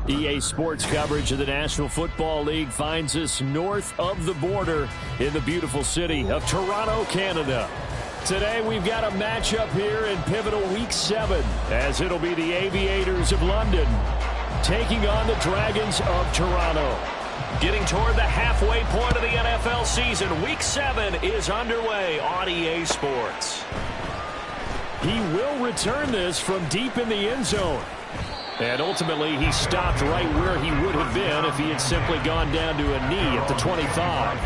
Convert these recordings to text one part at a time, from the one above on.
EA Sports coverage of the National Football League finds us north of the border in the beautiful city of Toronto, Canada. Today we've got a matchup here in pivotal Week 7 as it'll be the Aviators of London taking on the Dragons of Toronto. Getting toward the halfway point of the NFL season, Week 7 is underway on EA Sports. He will return this from deep in the end zone. And ultimately, he stopped right where he would have been if he had simply gone down to a knee at the 25.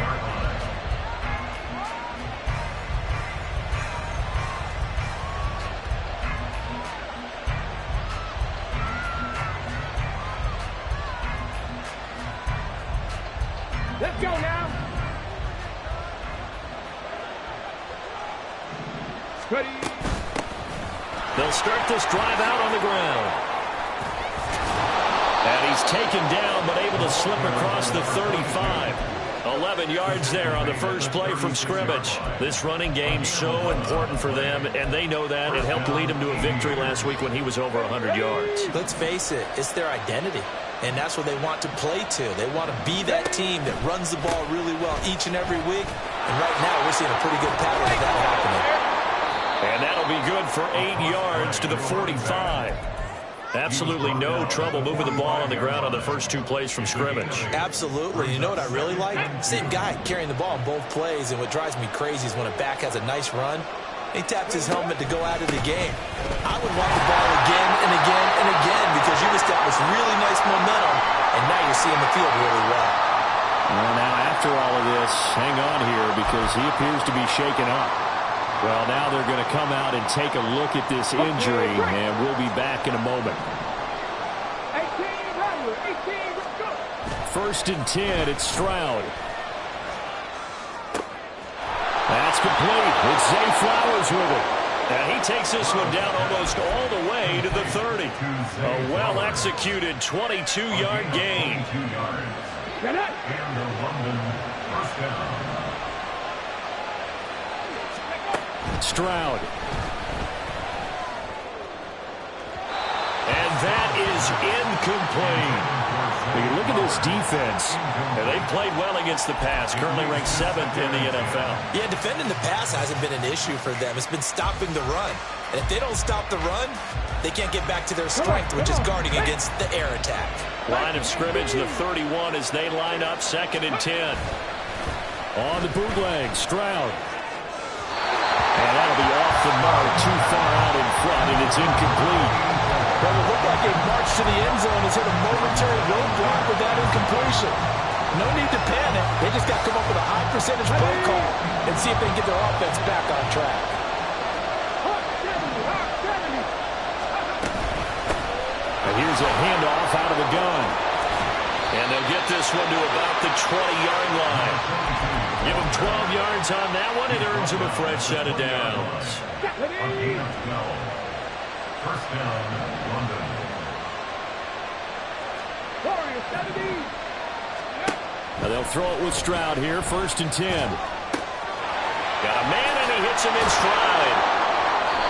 Let's go now. Ready. They'll start this drive out on the ground. And he's taken down, but able to slip across the 35. 11 yards there on the first play from scrimmage. This running game so important for them, and they know that. It helped lead him to a victory last week when he was over 100 yards. Let's face it, it's their identity, and that's what they want to play to. They want to be that team that runs the ball really well each and every week, and right now we're seeing a pretty good pattern of that happening. And that'll be good for 8 yards to the 45. Absolutely no trouble moving the ball on the ground on the first 2 plays from scrimmage. Absolutely. You know what I really like? Same guy carrying the ball in both plays, and what drives me crazy is when a back has a nice run, he taps his helmet to go out of the game. I would want the ball again and again and again because you've established really nice momentum, and now you're seeing the field really well. Well, now after all of this, hang on here because he appears to be shaken up. Well, now they're going to come out and take a look at this injury, and we'll be back in a moment. 1st and 10, it's Stroud. That's complete. It's Zay Flowers with it. And he takes this one down almost all the way to the 30. A well-executed 22-yard gain. Stroud. And that is incomplete. Look at this defense. And they played well against the pass. Currently ranked 7th in the NFL. Yeah, defending the pass hasn't been an issue for them. It's been stopping the run. And if they don't stop the run, they can't get back to their strength, which is guarding against the air attack. Line of scrimmage, the 31 as they line up 2nd and 10. On the bootleg, Stroud. And that'll be off the mark, too far out in front, and it's incomplete. Well, it looked like a march to the end zone has hit a momentary roadblock with that incompletion. No need to panic. They just got to come up with a high percentage play call and see if they can get their offense back on track. And here's a handoff out of the gun. And they'll get this one to about the 20-yard line. Give him 12 yards on that one. It earns him a fresh set of downs. First down, London. Now they'll throw it with Stroud here. 1st and 10. Got a man, and he hits him in stride.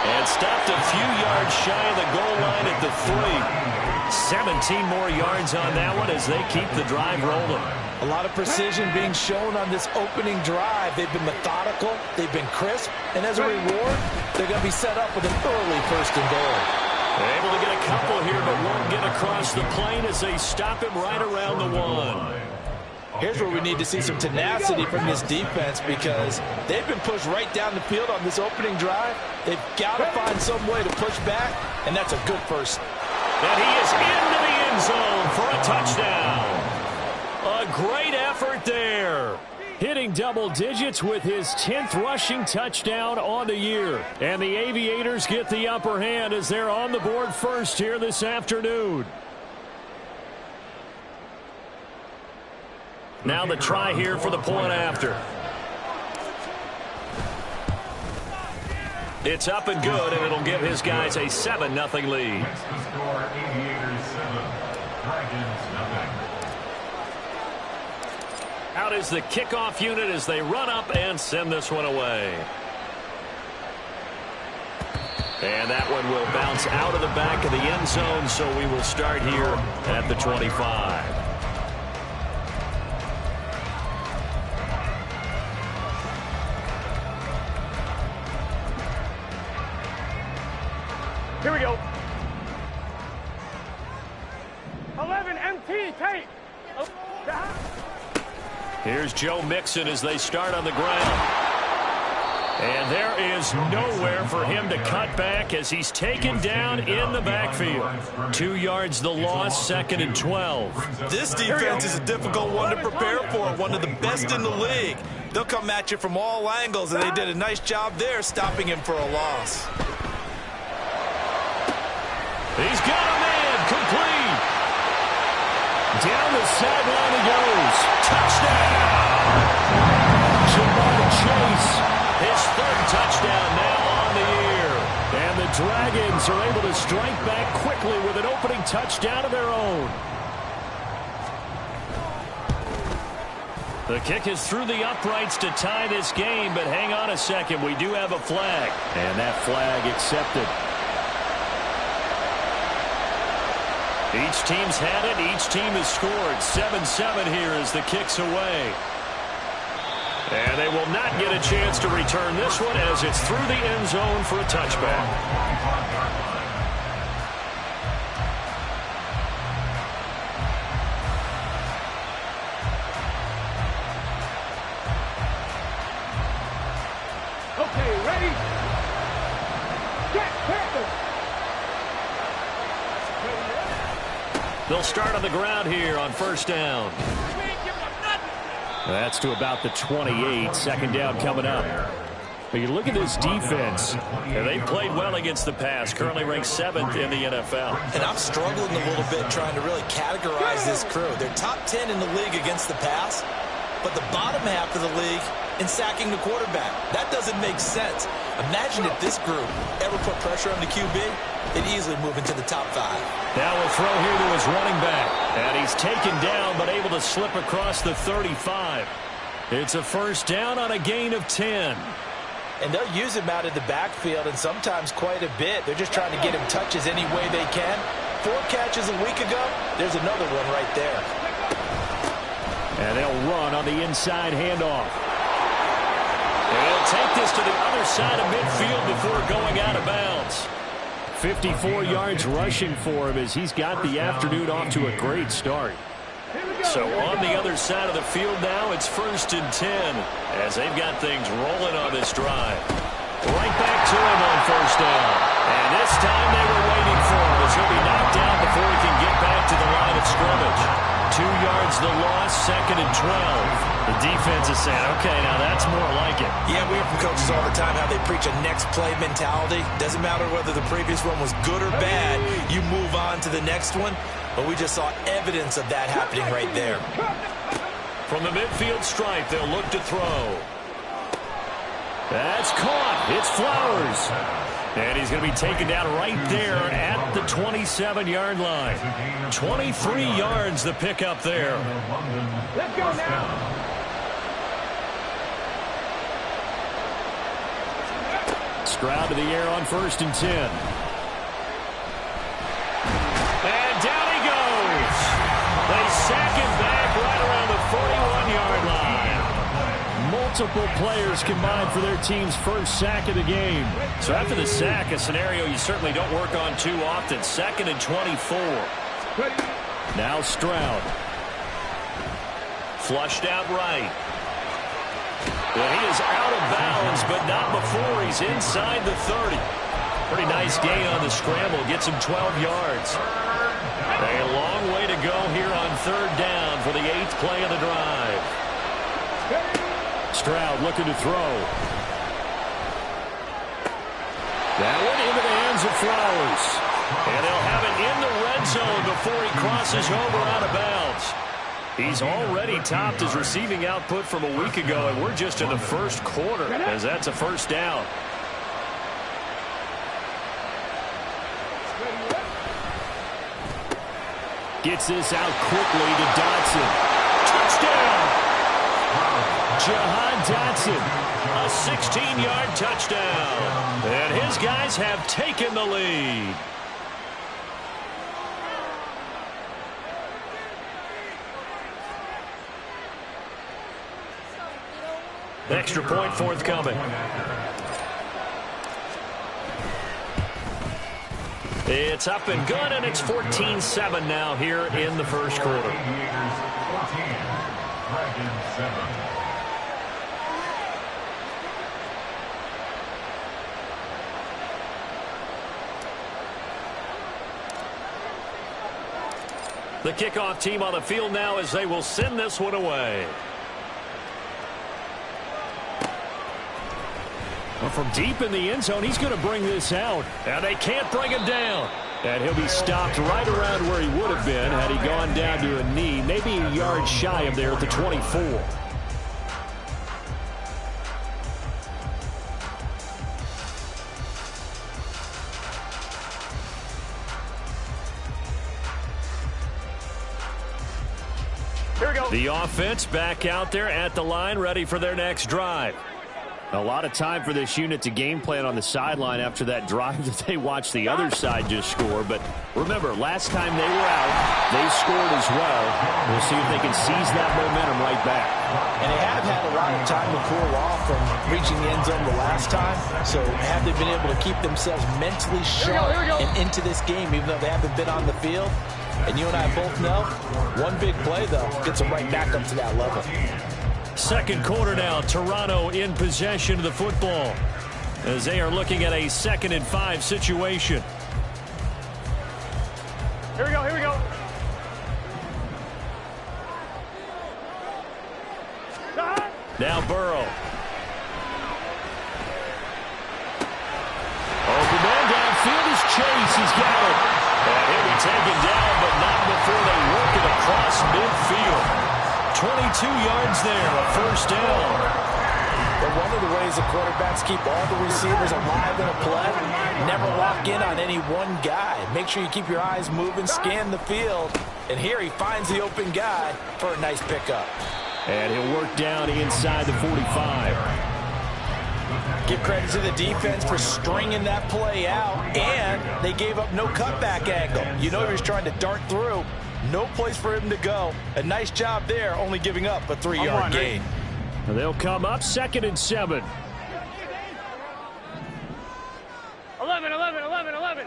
And stopped a few yards shy of the goal line at the 3. 17 more yards on that one as they keep the drive rolling. A lot of precision being shown on this opening drive. They've been methodical, they've been crisp, and as a reward, they're going to be set up with an early 1st and goal. They're able to get a couple here, but won't get across the plane as they stop him right around the 1. Here's where we need to see some tenacity from this defense because they've been pushed right down the field on this opening drive. They've got to find some way to push back, and that's a good first. And he is into the end zone for a touchdown. A great effort there. Hitting double digits with his 10th rushing touchdown on the year. And the Aviators get the upper hand as they're on the board first here this afternoon. Now the try here for the point after. It's up and good, and it'll give his guys a 7-0 lead. Next to score, Aviators 7, Dragons 0. Out is the kickoff unit as they run up and send this one away. And that one will bounce out of the back of the end zone, so we will start here at the 25. Here we go. 11 MT tape. Here's Joe Mixon as they start on the ground. And there is nowhere for him to cut back as he's taken down in the backfield. 2 yards the loss, 2nd and 12. This defense is a difficult one to prepare for, one of the best in the league. They'll come at you from all angles, and they did a nice job there stopping him for a loss. He's got a man, complete. Down the sideline he goes. Touchdown! Jamar Chase. His 3rd touchdown now on the year. And the Dragons are able to strike back quickly with an opening touchdown of their own. The kick is through the uprights to tie this game, but hang on a second. We do have a flag. And that flag accepted. Each team's had it. Each team has scored. 7-7 here as the kick's away. And they will not get a chance to return this one as it's through the end zone for a touchback. Okay, ready? Get They'll start on the ground here on 1st down. That's to about the 28. 2nd down coming up. But you look at this defense, and they played well against the pass. Currently ranked 7th in the NFL. And I'm struggling a little bit trying to really categorize this crew. They're top 10 in the league against the pass, but the bottom half of the league in sacking the quarterback. That doesn't make sense. Imagine if this group ever put pressure on the QB, they'd easily move into the top 5. Now we'll throw here to his running back. And he's taken down, but able to slip across the 35. It's a 1st down on a gain of 10. And they'll use him out in the backfield, and sometimes quite a bit. They're just trying to get him touches any way they can. 4 catches a week ago. There's another one right there. And they'll run on the inside handoff. And he'll take this to the other side of midfield before going out of bounds. 54 yards rushing for him as he's got the afternoon off to a great start. So on the other side of the field now, it's 1st and 10 as they've got things rolling on this drive. Right back to him on 1st down. And this time they were waiting for him as he'll be knocked down before he can get back to the line of scrimmage. 2 yards the loss, 2nd and 12. The defense is saying, okay, now that's more like it. Yeah, we hear from coaches all the time how they preach a next play mentality. Doesn't matter whether the previous one was good or bad. You move on to the next one. But we just saw evidence of that happening right there. From the midfield stripe, they'll look to throw. That's caught. It's Flowers. And he's going to be taken down right there at the 27-yard line. 23 yards the pickup there. Let's go now. Stroud to the air on 1st and 10. And down he goes. They sack him back right around the 41-yard line. Multiple players combined for their team's 1st sack of the game. So after the sack, a scenario you certainly don't work on too often. 2nd and 24. Now Stroud. Flushed out right. Well, he is out of bounds, but not before he's inside the 30. Pretty nice gain on the scramble. Gets him 12 yards. A long way to go here on 3rd down for the 8th play of the drive. Stroud looking to throw. That one into the hands of Flowers. And they'll have it in the red zone before he crosses over out of bounds. He's already topped his receiving output from a week ago, and we're just in the 1st quarter as that's a 1st down. Gets this out quickly to Dotson. Touchdown! Jahan Dotson, a 16-yard touchdown. And his guys have taken the lead. Extra point forthcoming. It's up and good, and it's 14-7 now here in the first quarter. Dragons 7. The kickoff team on the field now as they will send this one away. Well, from deep in the end zone, he's going to bring this out. And they can't bring him down. And he'll be stopped right around where he would have been had he gone down to a knee, maybe a yard shy of there at the 24. Here we go. The offense back out there at the line, ready for their next drive. A lot of time for this unit to game plan on the sideline after that drive that they watched the other side just score. But remember, last time they were out, they scored as well. We'll see if they can seize that momentum right back. And they have had a lot of time to cool off from reaching the end zone the last time. So have they been able to keep themselves mentally sharp and into this game, even though they haven't been on the field? And you and I both know, one big play, though, gets them right back up to that level. Second quarter now, Toronto in possession of the football as they are looking at a 2nd and 5 situation. Here we go, here we go. Now Burrow. Open man downfield is Chase. He's got it. And he'll be taken down, but not before they work it across midfield. 22 yards there, a first down. But one of the ways the quarterbacks keep all the receivers alive in a play, never lock in on any one guy. Make sure you keep your eyes moving, scan the field. And here he finds the open guy for a nice pickup. And he'll work down inside the 45. Give credit to the defense for stringing that play out, and they gave up no cutback angle. You know he was trying to dart through. No place for him to go. A nice job there, only giving up a 3-yard gain. They'll come up 2nd and 7. 11.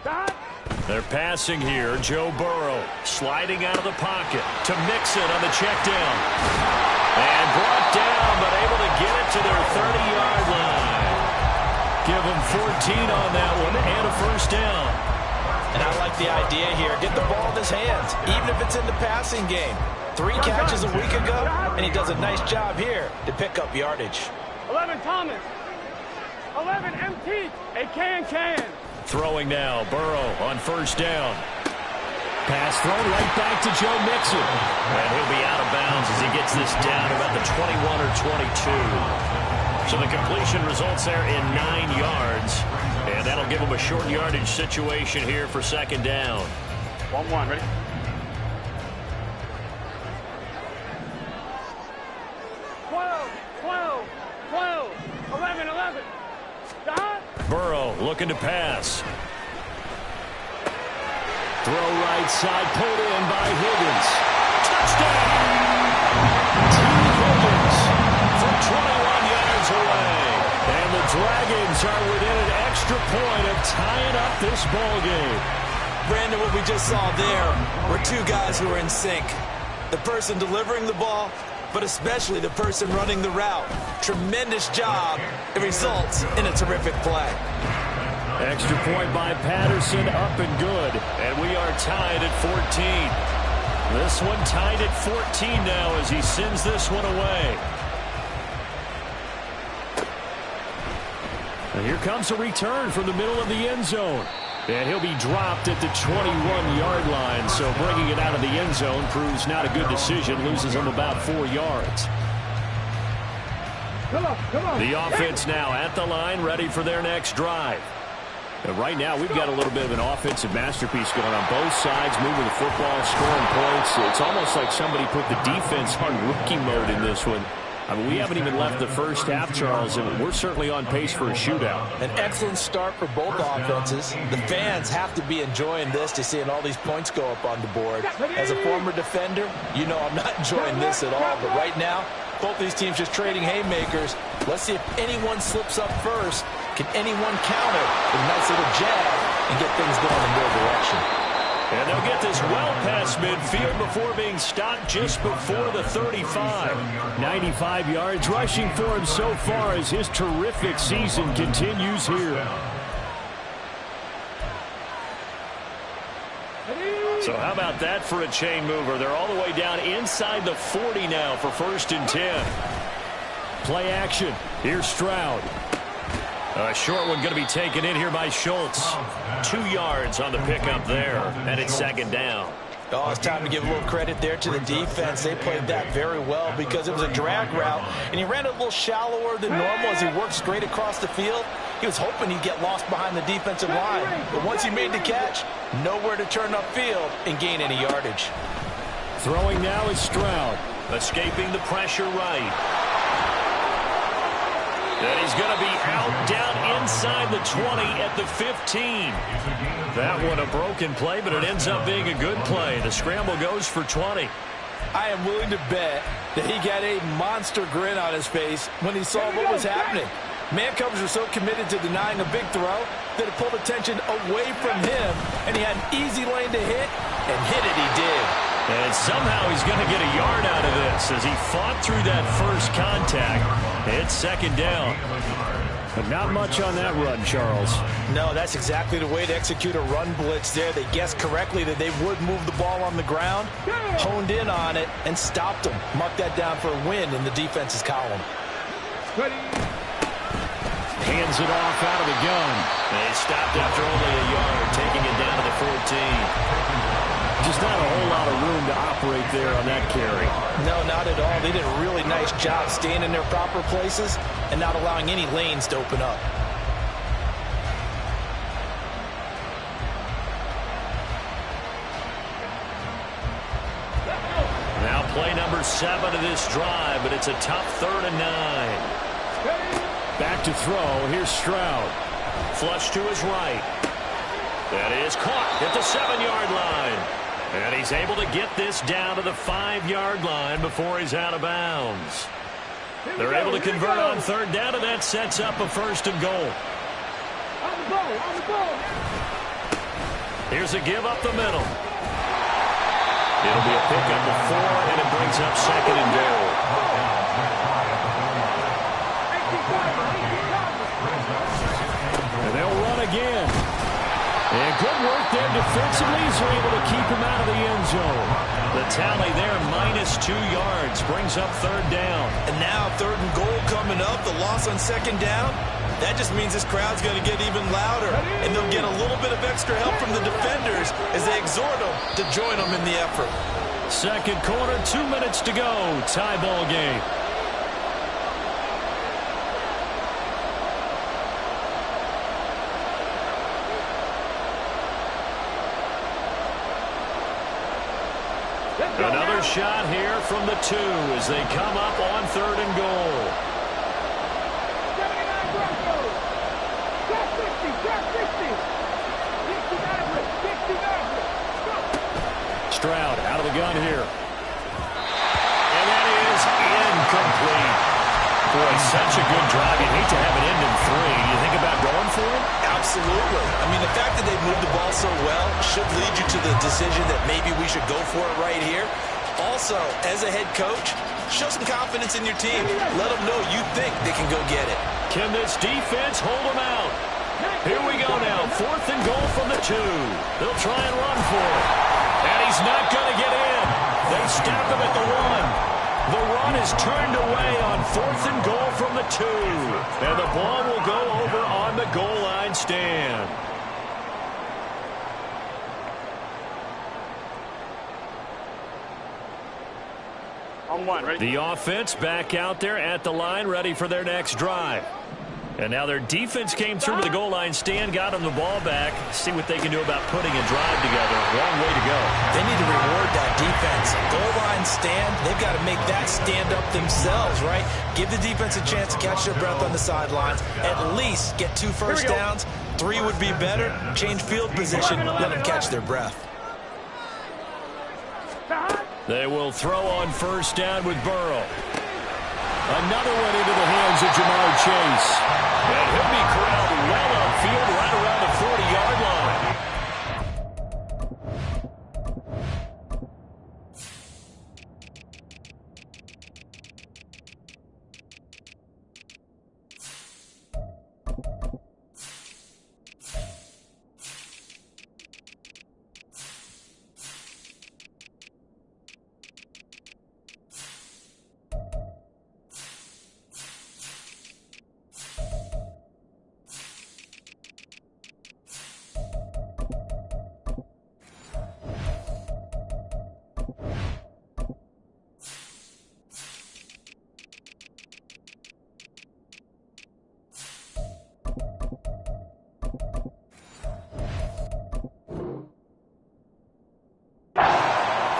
Stop. They're passing here. Joe Burrow sliding out of the pocket to Mixon on the check down. And brought down, but able to get it to their 30-yard line. Give them 14 on that one and a first down. And I like the idea here. Get the ball in his hands, even if it's in the passing game. 3 catches a week ago, and he does a nice job here to pick up yardage. 11 Thomas. 11 MT. A can. Throwing now, Burrow on first down. Pass thrown right back to Joe Mixon. And he'll be out of bounds as he gets this down about the 21 or 22. So the completion results there in 9 yards. And that'll give them a short yardage situation here for 2nd down. 1-1, ready? Twelve. 11. Stop. Burrow looking to pass. Throw right side, pulled in by Higgins. Touchdown! T. Higgins from 21 yards away. And the Dragons are within an extra point of tying up this ball game. Brandon, what we just saw there were 2 guys who were in sync. The person delivering the ball, but especially the person running the route. Tremendous job. It results in a terrific play. Extra point by Patterson, up and good. And we are tied at 14. This one tied at 14 now as he sends this one away. And here comes a return from the middle of the end zone. And he'll be dropped at the 21-yard line. So bringing it out of the end zone proves not a good decision. Loses him about 4 yards. Come on. The offense now at the line, ready for their next drive. And right now, we've got a little bit of an offensive masterpiece going on both sides, moving the football, scoring points. It's almost like somebody put the defense on rookie mode in this one. I mean, we haven't even left the first half, Charles, and we're certainly on pace for a shootout. An excellent start for both offenses. The fans have to be enjoying this, to seeing all these points go up on the board. As a former defender, you know I'm not enjoying this at all. But right now, both these teams just trading haymakers. Let's see if anyone slips up first. Can anyone counter with a nice little jab and get things going in their direction? And they'll get this well past midfield before being stopped just before the 35. 95 yards rushing for him so far as his terrific season continues here. So how about that for a chain mover? They're all the way down inside the 40 now for 1st and 10. Play action. Here's Stroud. A short one going to be taken in here by Schultz. 2 yards on the pickup there, and it's 2nd down. Oh, it's time to give a little credit there to the defense. They played that very well because it was a drag route, and he ran it a little shallower than normal as he worked straight across the field. He was hoping he'd get lost behind the defensive line, but once he made the catch, nowhere to turn upfield and gain any yardage. Throwing now is Stroud. Escaping the pressure right. And he's going to be out down inside the 20 at the 15. That one a broken play, but it ends up being a good play. The scramble goes for 20. I am willing to bet that he got a monster grin on his face when he saw what was happening. Man covers were so committed to denying a big throw that it pulled attention away from him, and he had an easy lane to hit, and hit it he did. And somehow he's going to get a yard out of this as he fought through that first contact. It's 2nd down. But not much on that run, Charles. No, that's exactly the way to execute a run blitz there. They guessed correctly that they would move the ball on the ground, honed in on it, and stopped them. Mark that down for a win in the defense's column. Hands it off out of the gun. They stopped after only a yard, taking it down to the 14. Just not a whole lot of room to operate there on that carry. No, not at all. They did a really nice job staying in their proper places and not allowing any lanes to open up. Now play number 7 of this drive, but it's a tough 3rd and 9. Back to throw. Here's Stroud. Flush to his right. That is caught at the 7-yard line. And he's able to get this down to the 5-yard line before he's out of bounds. They're able to convert on 3rd down, and that sets up a 1st and goal. On the ball. Here's a give up the middle. It'll be a pickup of 4, and it brings up 2nd and goal. And they'll run again. And good work there defensively as they're able to keep him out of the end zone. The tally there, -2 yards, brings up 3rd down. And now 3rd and goal coming up, the loss on 2nd down. That just means this crowd's going to get even louder. And they'll get a little bit of extra help from the defenders as they exhort them to join them in the effort. 2nd quarter, 2 minutes to go. Tie ball game. Another shot here from the 2 as they come up on 3rd and goal. Stroud out of the gun here. And that is incomplete. Boy, such a good drive. You'd hate to have it end in 3. Do you think about going for it? Absolutely. I mean, the fact that they moved the ball so well should lead you to the decision that maybe we should go for it right here. Also, as a head coach, show some confidence in your team. Let them know you think they can go get it. Can this defense hold them out? Here we go now. 4th and goal from the 2. They'll try and run for it. And he's not going to get in. They stop him at the 1. The run is turned away on 4th and goal from the 2. And the ball will go over on the goal line stand. On 1, ready? The offense back out there at the line, ready for their next drive. And now their defense came through with the goal line stand, got them the ball back. See what they can do about putting a drive together. Long way to go. They need to reward that defense. Goal line stand, they've got to make that stand up themselves, right? Give the defense a chance to catch their breath on the sidelines. At least get 2 first downs. 3 would be better. Change field position, let them catch their breath. They will throw on first down with Burrow. Another one into the hands of Jamar Chase. And he'll be corralled well upfield right around the 40-yard line.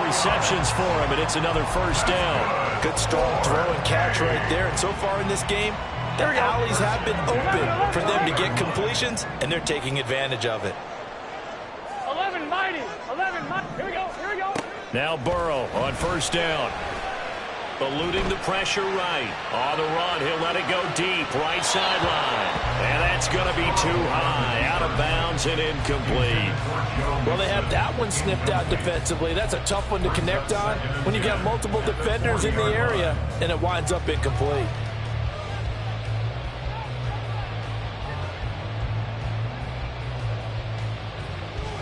Receptions for him, and it's another first down. Good strong throw and catch right there. And so far in this game, the alleys have been open for them to get completions, and they're taking advantage of it. 11 mighty. 11 mighty. Here we go. Here we go. Now Burrow on first down. Eluding the pressure right. On the run, he'll let it go deep. Right sideline. And that's going to be too high. Out of bounds and incomplete. Well, they have that one snipped out defensively. That's a tough one to connect on when you got multiple defenders in the area, and it winds up incomplete.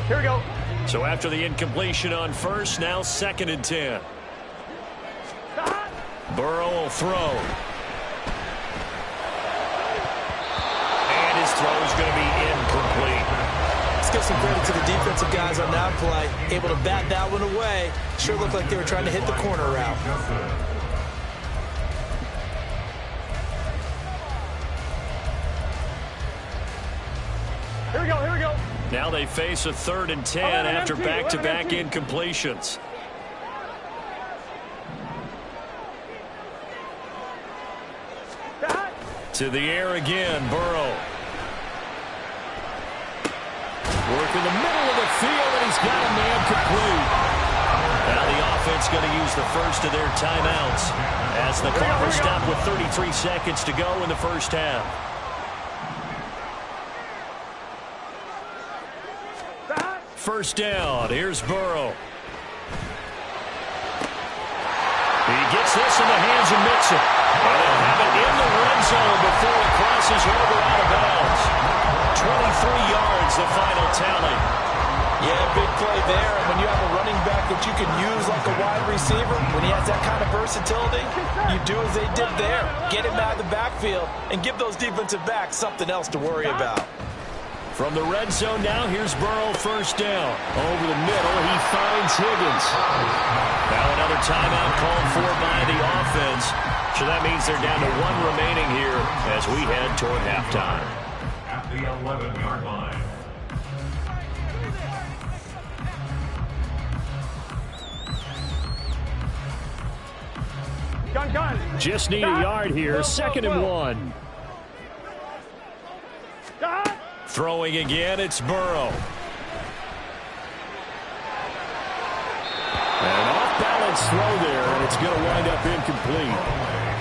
Here we go. So after the incompletion on first, now 2nd and 10. Burrow will throw. And his throw is going to be incomplete. Let's give some credit to the defensive guys on that play. Able to bat that one away. Sure looked like they were trying to hit the corner route. Here we go. Here we go. Now they face a 3rd and 10 after back-to-back incompletions. To the air again, Burrow. Work in the middle of the field, and he's got a man complete. Now the offense going to use the first of their timeouts as the clock will stop with 33 seconds to go in the first half. First down, here's Burrow. He gets this in the hands of Mixon. And they'll have it in the red zone before it crosses over out of bounds. 23 yards, the final tally. Yeah, big play there. When you have a running back that you can use like a wide receiver, when he has that kind of versatility, you do as they did there. Get him out of the backfield and give those defensive backs something else to worry about. From the red zone now, here's Burrow first down. Over the middle, he finds Higgins. Now another timeout called for by the offense. So that means they're down to 1 remaining here as we head toward halftime. At the 11-yard line. Gun. Just need a yard here. 2nd and 1. Throwing again, it's Burrow. An off-balance throw there, and it's going to wind up incomplete.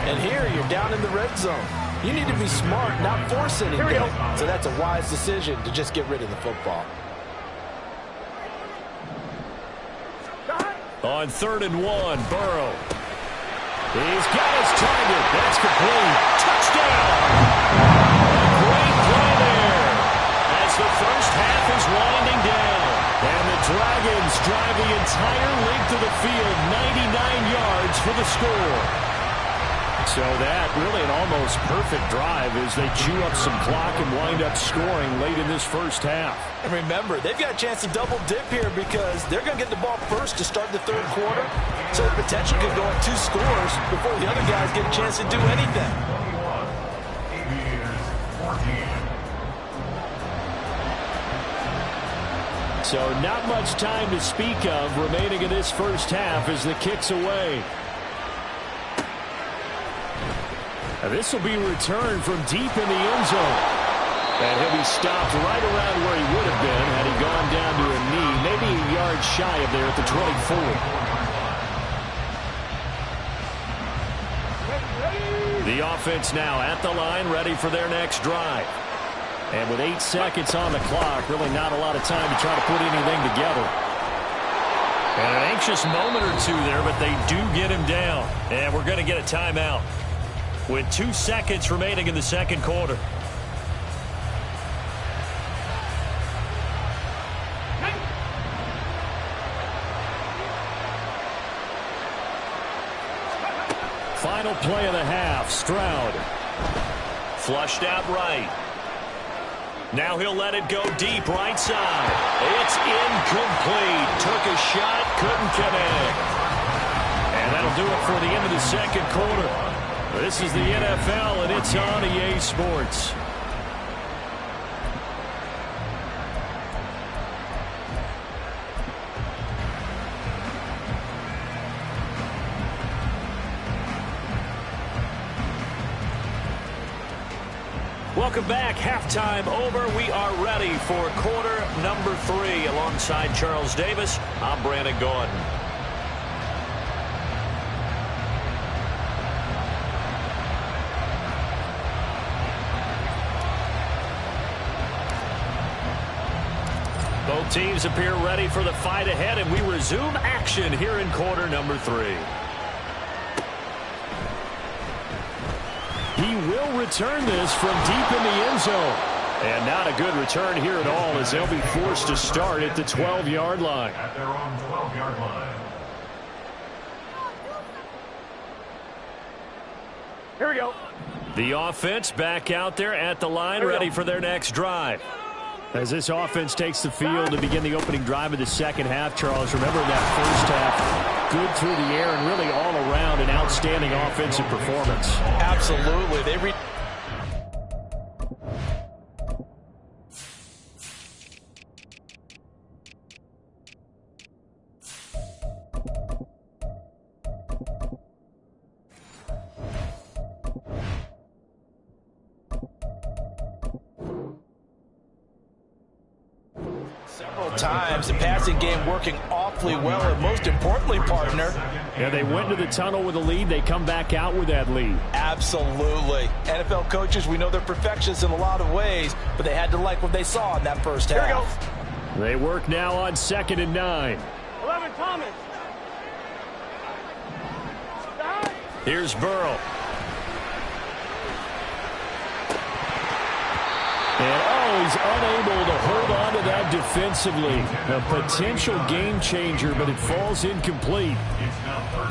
And here you're down in the red zone. You need to be smart, not force anything. So that's a wise decision to just get rid of the football. On 3rd and 1, Burrow. He's got his target. That's complete. Touchdown! Great play there as the first half is winding down. And the Dragons drive the entire length of the field, 99 yards for the score. So that really an almost perfect drive as they chew up some clock and wind up scoring late in this first half. And remember, they've got a chance to double dip here because they're going to get the ball first to start the 3rd quarter. So the potential could go at 2 scores before the other guys get a chance to do anything. So not much time to speak of remaining in this first half as the kick's away. This will be returned from deep in the end zone. And he'll be stopped right around where he would have been had he gone down to a knee, maybe a yard shy of there at the 24. The offense now at the line, ready for their next drive. And with 8 seconds on the clock, really not a lot of time to try to put anything together. And an anxious moment or two there, but they do get him down. And we're going to get a timeout with 2 seconds remaining in the second quarter. Final play of the half. Stroud. Flushed out right. Now he'll let it go deep right side. It's incomplete. Took a shot, couldn't connect. And that'll do it for the end of the second quarter. This is the NFL, and it's on EA Sports. Welcome back. Halftime over. We are ready for quarter number 3. Alongside Charles Davis, I'm Brandon Gaudin. Both teams appear ready for the fight ahead, and we resume action here in quarter number 3. He will return this from deep in the end zone. And not a good return here at all, as they'll be forced to start at the 12-yard line. At their own 12-yard line. Here we go. The offense back out there at the line, ready for their next drive. As this offense takes the field to begin the opening drive of the second half, Charles, remember that first half, good through the air and really all around an outstanding offensive performance. Absolutely. Times the passing game working awfully well, and most importantly, partner, Yeah, they went to the tunnel with a lead. They come back out with that lead. absolutely. NFL coaches, we know they're perfectionists in a lot of ways, but they had to like what they saw in that first half. Here we go. They work now on 2nd and 9. 11, Thomas. Here's Burrow. And, he's unable to hold on to that defensively. A potential game changer, but it falls incomplete.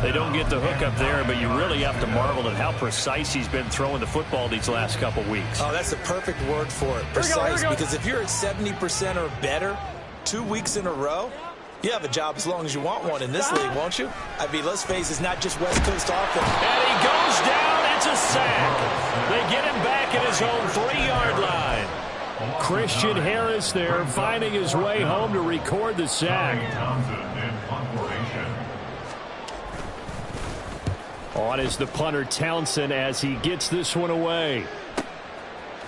They don't get the hook up there, but you really have to marvel at how precise he's been throwing the football these last couple weeks. Oh, that's the perfect word for it, precise, because if you're at 70% or better 2 weeks in a row, you have a job as long as you want one in this league, won't you? I mean, let's face it, it's not just West Coast offense. And he goes down. It's a sack. They get him back at his own 3-yard line. Christian Harris there finding his way home to record the sack. On is the punter Townsend as he gets this one away.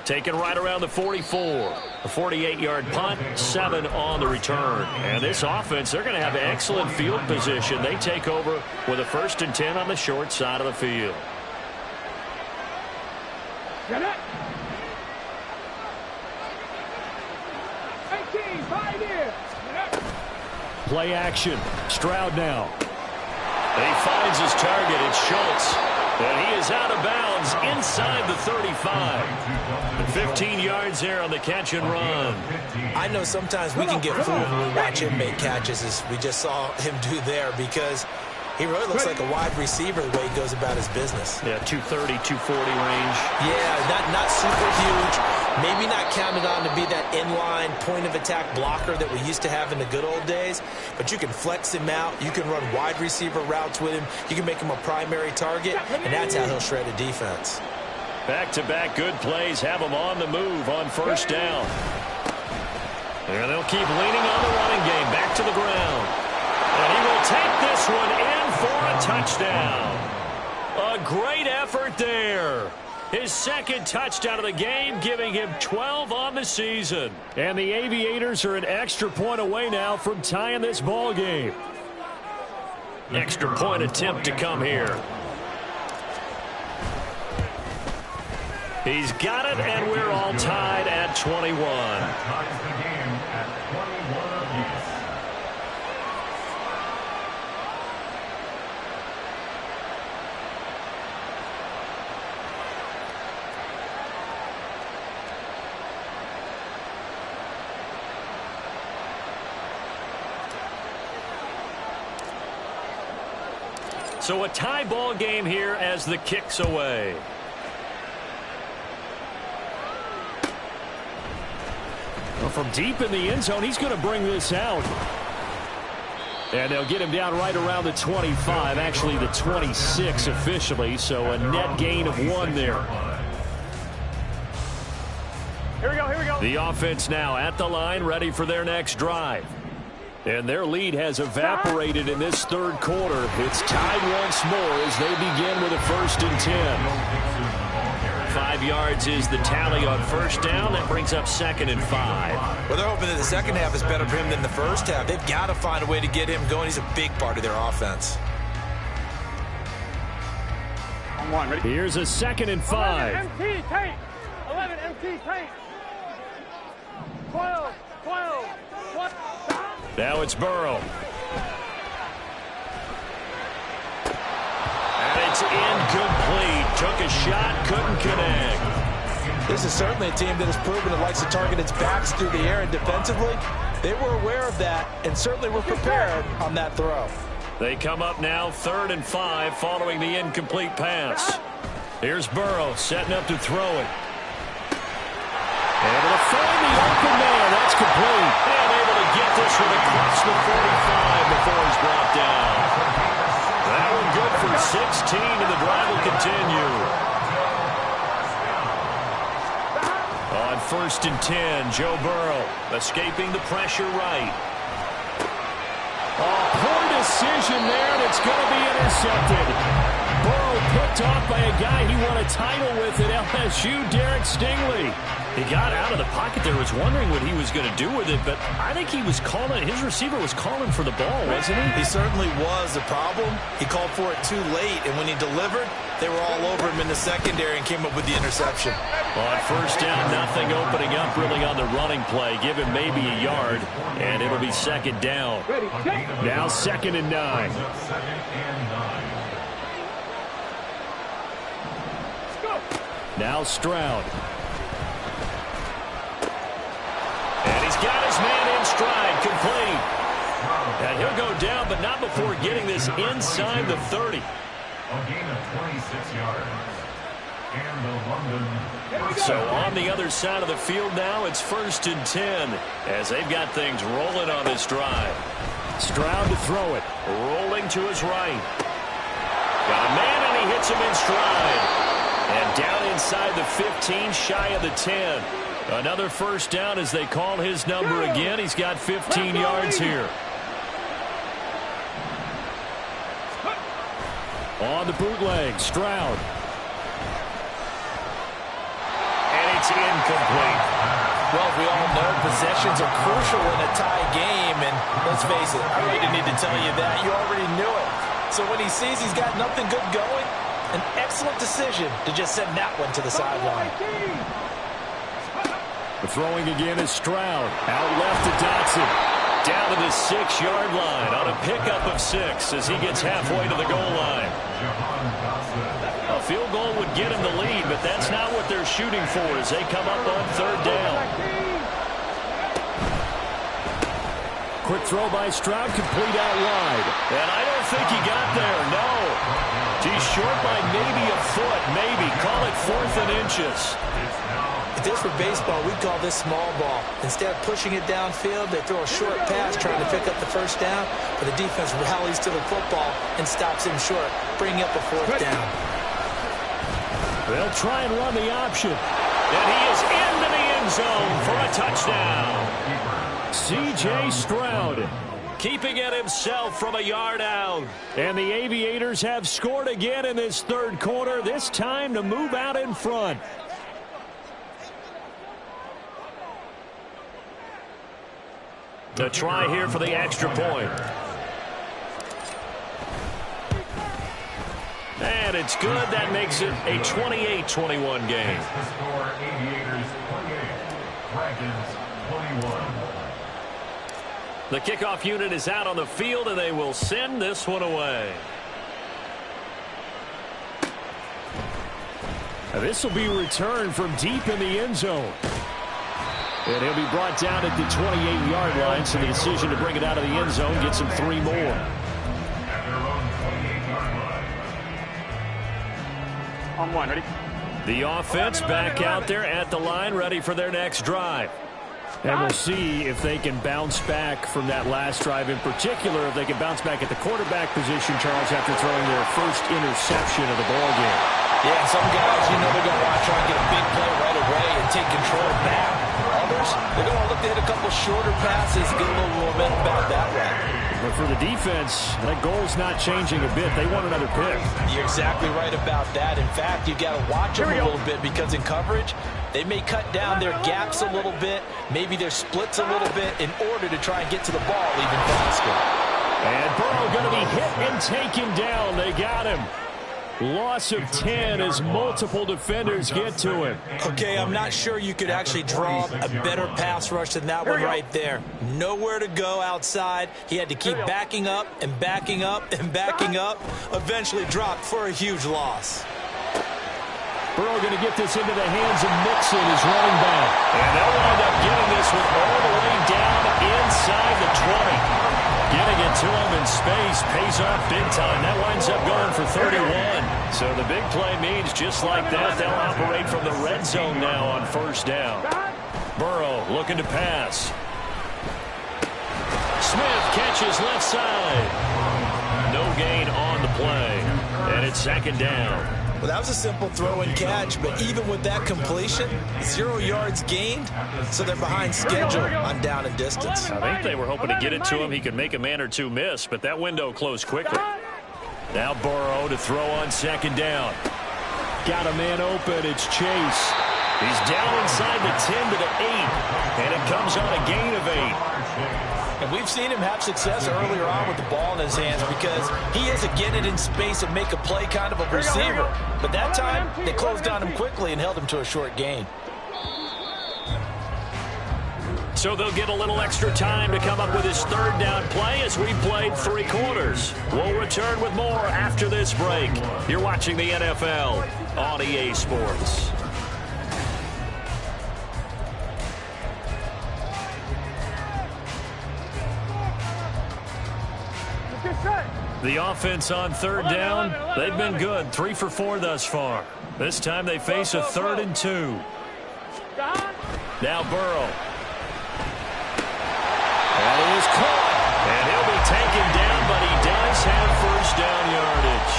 Taken right around the 44. A 48-yard punt, 7 on the return. And this offense, they're going to have excellent field position. They take over with a 1st and 10 on the short side of the field. Get it. 18, 5 years. Play action. Stroud now. He finds his target. It's Schultz. And he is out of bounds inside the 35. 15 yards there on the catch and run. I know sometimes we can get fooled when we watch him make catches, as we just saw him do there, because he really looks like a wide receiver the way he goes about his business. Yeah, 230, 240 range. Yeah, not super huge. Maybe not counted on to be that inline point-of-attack blocker that we used to have in the good old days, but you can flex him out. You can run wide receiver routes with him. You can make him a primary target, and that's how he'll shred a defense. Back-to-back good plays have him on the move on 1st down. And they'll keep leaning on the running game. Back to the ground. And he will take this one in for a touchdown. A great effort there. His second touchdown of the game, giving him 12 on the season. And the Aviators are an extra point away now from tying this ball game. Extra point attempt to come here. He's got it, and we're all tied at 21. That ties the game at 21 apiece. So a tie ball game here as the kick's away. Well, from deep in the end zone, he's going to bring this out. And they'll get him down right around the 25, actually the 26 officially, so a net gain of 1 there. Here we go, here we go. The offense now at the line, ready for their next drive. And their lead has evaporated in this third quarter. It's tied once more as they begin with a 1st and 10. 5 yards is the tally on first down. That brings up 2nd and 5. Well, they're hoping that the second half is better for him than the first half. They've got to find a way to get him going. He's a big part of their offense. On one, ready? Here's a 2nd and 5. 11 MT tape. 11 MT tape. 12. Now it's Burrow. And it's incomplete. Took a shot, couldn't connect. This is certainly a team that has proven it likes to target its backs through the air and defensively. They were aware of that and certainly were prepared on that throw. They come up now 3rd and 5 following the incomplete pass. Here's Burrow setting up to throw it. Able to find the open man. That's complete. And able to get this one across the 45 before he's brought down. That one good for 16, and the drive will continue. On 1st and 10, Joe Burrow escaping the pressure right. Oh, poor decision there, and it's going to be intercepted. Burrow picked off by a guy he won a title with at LSU, Derek Stingley. He got out of the pocket there, was wondering what he was going to do with it, but I think he was calling, his receiver was calling for the ball, wasn't he? He certainly was. The problem, he called for it too late, and when he delivered, they were all over him in the secondary and came up with the interception. On first down, nothing opening up really on the running play. Give him maybe a yard, and it'll be 2nd down. Now 2nd and 9. Now Stroud. And he's got his man in stride, complete. And he'll go down, but not before getting this inside the 30. A gain of 26 yards. And the London. So on the other side of the field now, it's 1st and 10 as they've got things rolling on this drive. Stroud to throw it. Rolling to his right. Got a man, and he hits him in stride. And down inside the 15, shy of the 10. Another first down as they call his number again. He's got 15 yards here. On the bootleg, Stroud. And it's incomplete. Well, we all know possessions are crucial in a tie game, and let's face it, I really didn't need to tell you that. You already knew it. So when he sees he's got nothing good going, an excellent decision to just send that one to the sideline. The throwing again is Stroud. Out left to Dotson. Down to the 6-yard line on a pickup of 6 as he gets halfway to the goal line. A field goal would get him the lead, but that's not what they're shooting for as they come up on 3rd down. Quick throw by Stroud, complete out wide. And I don't think he got there, no. He's short by maybe a foot, maybe. Call it 4th and inches. If this were baseball, we'd call this small ball. Instead of pushing it downfield, they throw a short pass trying to pick up the first down, but the defense rallies to the football and stops him short, bringing up a 4th down. They'll try and run the option. And he is into the end zone for a touchdown. C.J. Stroud keeping it himself from a yard out. And the Aviators have scored again in this third quarter, this time to move out in front. To try here for the extra point. And it's good. That makes it a 28-21 game. The score, Aviators 28, Dragons 21. The kickoff unit is out on the field, and they will send this one away. Now this will be returned from deep in the end zone. And he'll be brought down at the 28-yard line, so the decision to bring it out of the end zone gets him 3 more. At their own 28-yard line. On one, ready? The offense back out there at the line, ready for their next drive. And we'll see if they can bounce back from that last drive, in particular, if they can bounce back at the quarterback position, Charles, after throwing their first interception of the ballgame. Yeah, some guys, they're going to want to try and get a big play right away and take control back. Others, they're going to look to hit a couple shorter passes, get a little momentum back that way. But for the defense, that goal's not changing a bit. They want another pick. You're exactly right about that. In fact, you've got to watch them a little bit because in coverage, they may cut down their gaps a little bit, maybe their splits a little bit in order to try and get to the ball even faster. And Burrow going to be hit and taken down. They got him. Loss of 10 as multiple defenders get to him. Okay, I'm not sure you could actually draw a better pass rush than that one right there. Nowhere to go outside. He had to keep backing up and backing up and backing up. Eventually dropped for a huge loss. Burrow going to get this into the hands of Mixon, his running back. And they'll wind up getting this one all the way down inside the 20. Getting it to him in space pays off big time. That winds up going for 31. So the big play means just like that, they'll operate from the red zone now on first down. Burrow looking to pass. Smith catches left side. No gain on the play. And it's second down. Well, that was a simple throw and catch, but even with that completion, 0 yards gained, so they're behind schedule on down and distance. I think they were hoping to get it to him. He could make a man or two miss, but that window closed quickly. Now Burrow to throw on second down. Got a man open. It's Chase. He's down inside the 10 to the 8, and it comes on a gain of 8. And we've seen him have success earlier on with the ball in his hands because he is a get it in space and make a play kind of a receiver. But that time, they closed on him quickly and held him to a short gain. So they'll get a little extra time to come up with his third down play as we played 3 quarters. We'll return with more after this break. You're watching the NFL on EA Sports. The offense on third down, they've been good. 3 for 4 thus far. This time they face a 3rd and 2. Now Burrow. And it is caught. And he'll be taken down, but he does have first down yardage.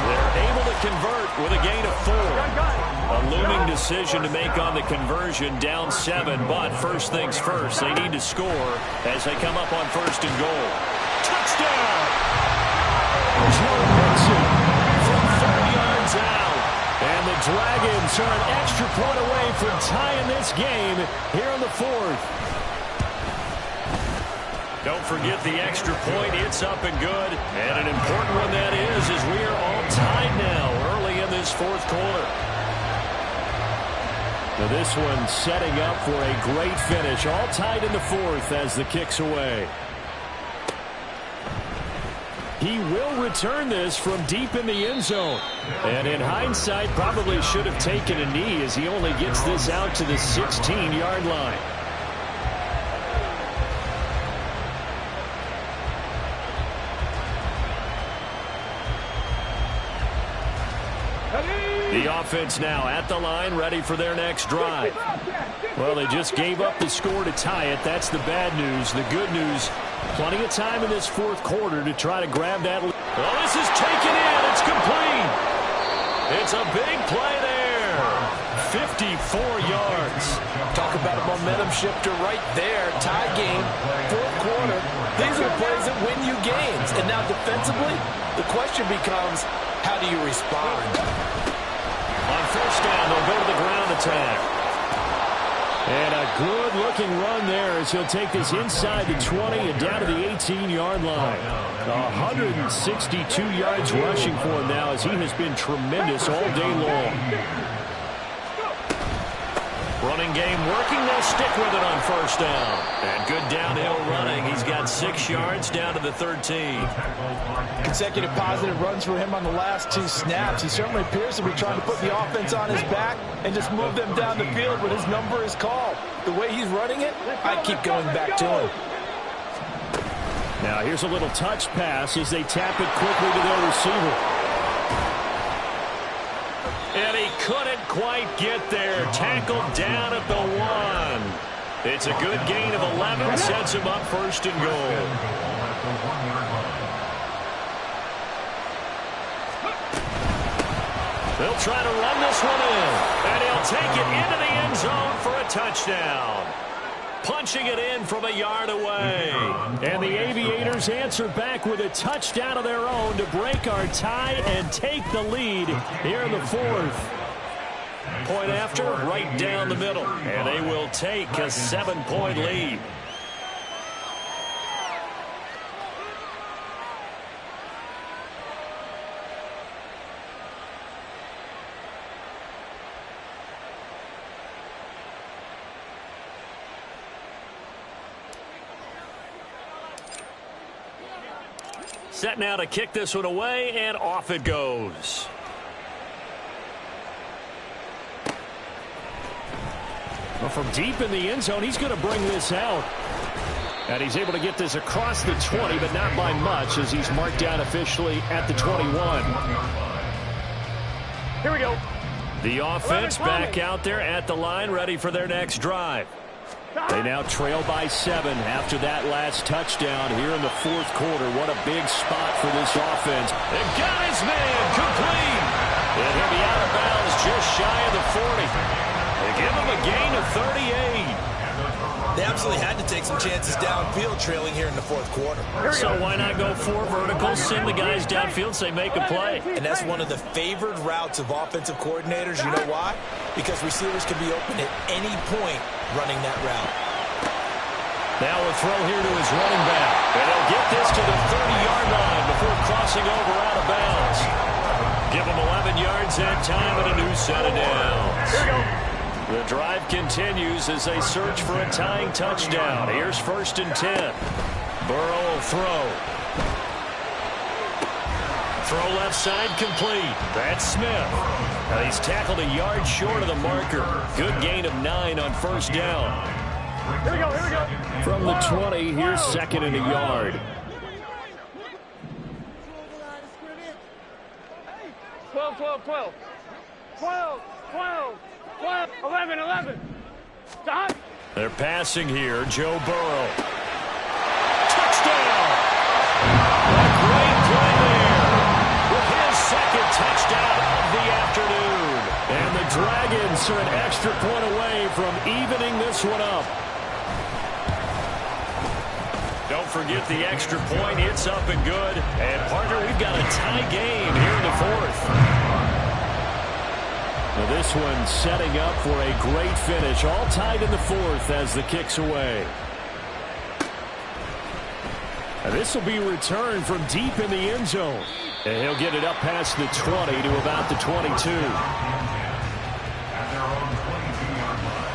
They're able to convert with a gain of 4. A looming decision to make on the conversion, down 7. But first things first, they need to score as they come up on 1st and goal. Touchdown! Joe Mixon from 4 yards out. And the Dragons are an extra point away from tying this game here in the 4th. Don't forget the extra point. It's up and good. And an important one that is as we are all tied now early in this 4th quarter. Now this one setting up for a great finish. All tied in the 4th as the kick's away. He will return this from deep in the end zone. And in hindsight, probably should have taken a knee as he only gets this out to the 16-yard line. The offense now at the line, ready for their next drive. Well, they just gave up the score to tie it. That's the bad news. The good news, plenty of time in this 4th quarter to try to grab that lead. Well, this is taken in. It's complete. It's a big play there. 54 yards. Talk about a momentum shifter right there. Tie game, fourth quarter. These are the plays that win you games. And now defensively, the question becomes, how do you respond? On first down, they'll go to the ground attack. And a good-looking run there as he'll take this inside the 20 and down to the 18-yard line. 162 yards rushing for him now as he has been tremendous all day long. Running game working. They'll stick with it on first down. And good downhill running. He's got 6 yards down to the 13. Consecutive positive runs for him on the last 2 snaps. He certainly appears to be trying to put the offense on his back and just move them down the field when his number is called. The way he's running it, I keep going back to him. Now here's a little touch pass as they tap it quickly to their receiver. And he couldn't quite get there. Tackled down at the 1. It's a good gain of 11. Sets him up first and goal. They'll try to run this one in. And he'll take it into the end zone for a touchdown. Punching it in from a yard away. And the Aviators answer back with a touchdown of their own to break our tie and take the lead here in the 4th. Point after, right down the middle. And they will take a 7-point lead. Set now to kick this one away, and off it goes. Well, from deep in the end zone, he's going to bring this out. And he's able to get this across the 20, but not by much, as he's marked down officially at the 21. Here we go. The offense back out there at the line, ready for their next drive. They now trail by 7 after that last touchdown here in the 4th quarter. What a big spot for this offense. They've got his man complete. And he'll be out of bounds just shy of the 40. They give him a gain of 38. They absolutely had to take some chances downfield trailing here in the 4th quarter. So why not go 4 verticals, send the guys downfield, say make a play. And that's one of the favored routes of offensive coordinators. You know why? Because receivers can be open at any point running that route. Now a throw here to his running back. And he'll get this to the 30-yard line before crossing over out of bounds. Give him 11 yards that time and a new set of downs. Here we go. The drive continues as they search for a tying touchdown. Here's 1st and 10. Burrow will throw. Throw left side complete. That's Smith. Now he's tackled a yard short of the marker. Good gain of 9 on first down. Here we go, here we go. From the 20, here's 2nd and a yard. 12, 12, 12. 12, 12, 12, 11, 11. Done. They're passing here. Joe Burrow. Touchdown! A great play there with his 2nd touchdown of the afternoon. And the Dragons are an extra point away from evening this one up. Don't forget the extra point. It's up and good. And, partner, we've got a tie game here in the 4th. Now this one setting up for a great finish. All tied in the 4th as the kick's away. And this will be returned from deep in the end zone. And he'll get it up past the 20 to about the 22. At their own 22-yard line.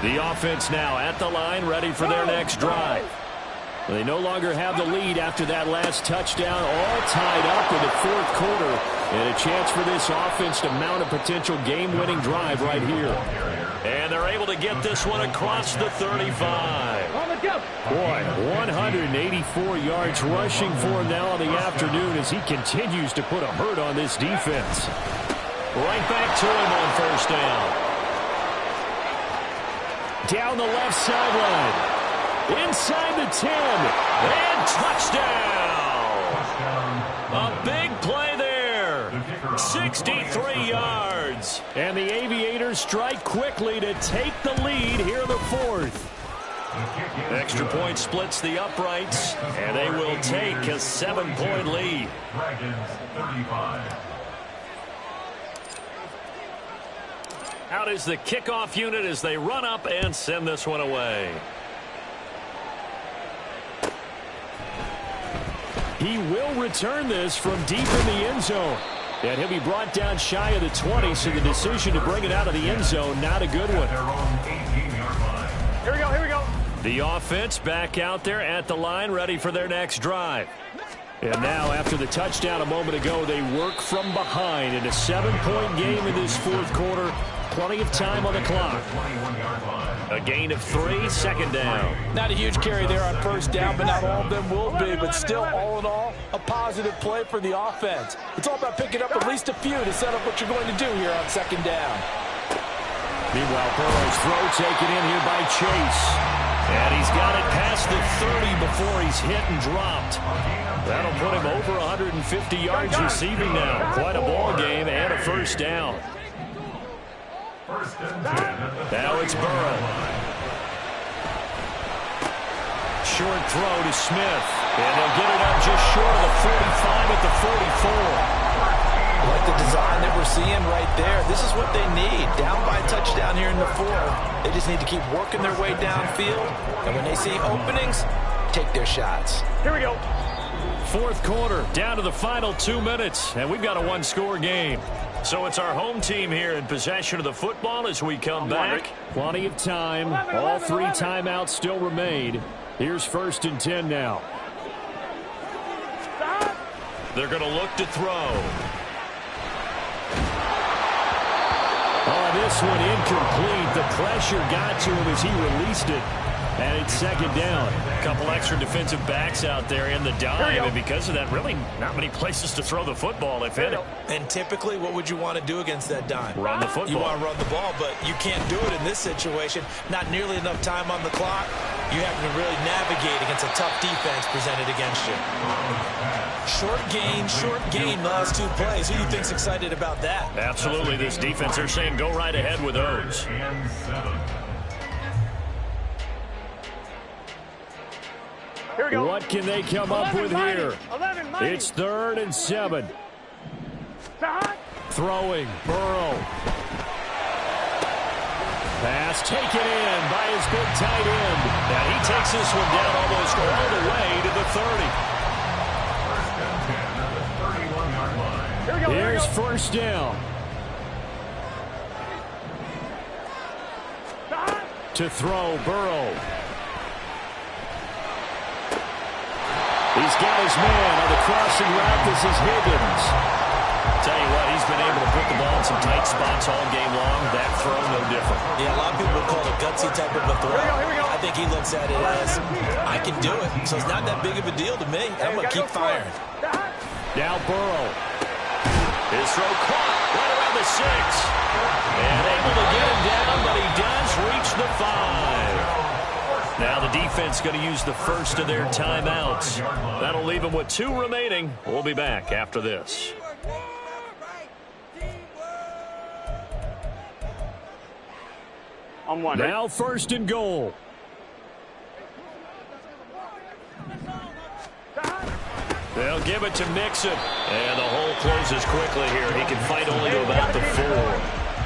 The offense now at the line, ready for their next drive. They no longer have the lead after that last touchdown, all tied up in the 4th quarter. And a chance for this offense to mount a potential game-winning drive right here. And they're able to get this one across the 35. Boy, 184 yards rushing for him now in the afternoon as he continues to put a hurt on this defense. Right back to him on first down. Down the left sideline. Inside the 10. And touchdown. A big play there. 63 yards. And the Aviators strike quickly to take the lead here in the fourth. Extra point splits the uprights, and they will take a 7-point lead. Dragons 35. Out is the kickoff unit as they run up and send this one away. He will return this from deep in the end zone. And he'll be brought down shy of the 20, so the decision to bring it out of the end zone, not a good one. Their own 18-yard line. Here we go, here we go. The offense back out there at the line, ready for their next drive. And now, after the touchdown a moment ago, they work from behind in a 7-point game in this fourth quarter. Plenty of time on the clock. A gain of 3, second down. Not a huge carry there on first down, but not all of them will be. But still, all in all, a positive play for the offense. It's all about picking up at least a few to set up what you're going to do here on second down. Meanwhile, Burrow's throw taken in here by Chase. And he's got it past the 30 before he's hit and dropped. That'll put him over 150 yards receiving now. Quite a ball game and a first down. Now it's Burrow. Short throw to Smith. And they'll get it up just short of the 45 at the 44. Like the design that we're seeing right there. This is what they need. Down by a touchdown here in the fourth. They just need to keep working their way downfield. And when they see openings, take their shots. Here we go. Fourth quarter, down to the final 2 minutes. And we've got a one-score game. So it's our home team here in possession of the football as we come back. Plenty of time. All 3 timeouts still remain. Here's 1st and 10 now. They're going to look to throw. Oh, this one incomplete. The pressure got to him as he released it. And it's second down. A couple extra defensive backs out there in the dime. And because of that, really not many places to throw the football, if any. And typically, what would you want to do against that dime? Run the football. You want to run the ball, but you can't do it in this situation. Not nearly enough time on the clock. You have to really navigate against a tough defense presented against you. Short gain the last 2 plays. Who do you think's excited about that? Absolutely. This defense, they're saying go right ahead with those. And 7. Here we go. What can they come up with here? 11 mighty. It's 3rd and 7. Throwing. Burrow. Pass taken in by his big tight end. Now he takes this one down almost all the way to the 30. First and 10 at the 31-yard line. Here we go. Here's first down. To throw, Burrow. He's got his man on the crossing route. This is Higgins. Tell you what, he's been able to put the ball in some tight spots all game long. That throw, no different. Yeah, a lot of people would call it a gutsy type of a throw. Here we go. I think he looks at it as, I can do it. So it's not that big of a deal to me. I'm going to keep firing. Now Burrow. His throw caught right around the 6. And able to get him down, but he does reach the 5. Now the defense going to use the first of their timeouts. That'll leave them with 2 remaining. We'll be back after this. On 1. Now 1st and goal. They'll give it to Mixon. And the hole closes quickly here. He can fight only to about the 4.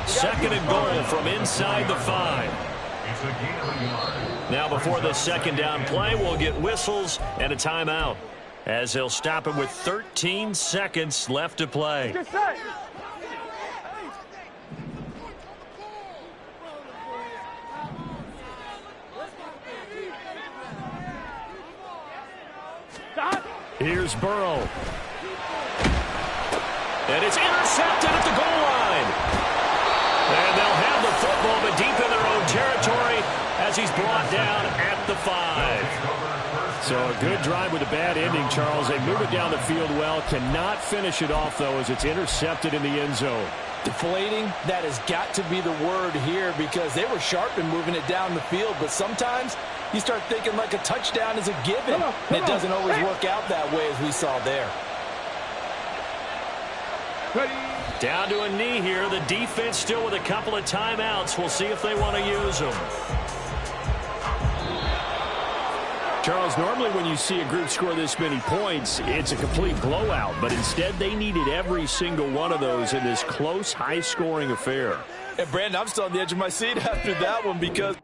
2nd and goal from inside the 5. It's a gain of a yard. Now before the second down play, we'll get whistles and a timeout as he'll stop it with 13 seconds left to play. Good set. Here's Burrow. And it's intercepted at the goal line. And they'll have the football, but deep in their own territory as he's brought down at the 5. So a good drive with a bad ending, Charles. They move it down the field well. Cannot finish it off, though, as it's intercepted in the end zone. Deflating, that has got to be the word here because they were sharp in moving it down the field, but sometimes you start thinking like a touchdown is a given, and it doesn't always work out that way as we saw there. Down to a knee here. The defense still with a couple of timeouts. We'll see if they want to use them. Charles, normally when you see a group score this many points, it's a complete blowout. But instead, they needed every single one of those in this close, high-scoring affair. And, Brandon, I'm still on the edge of my seat after that one because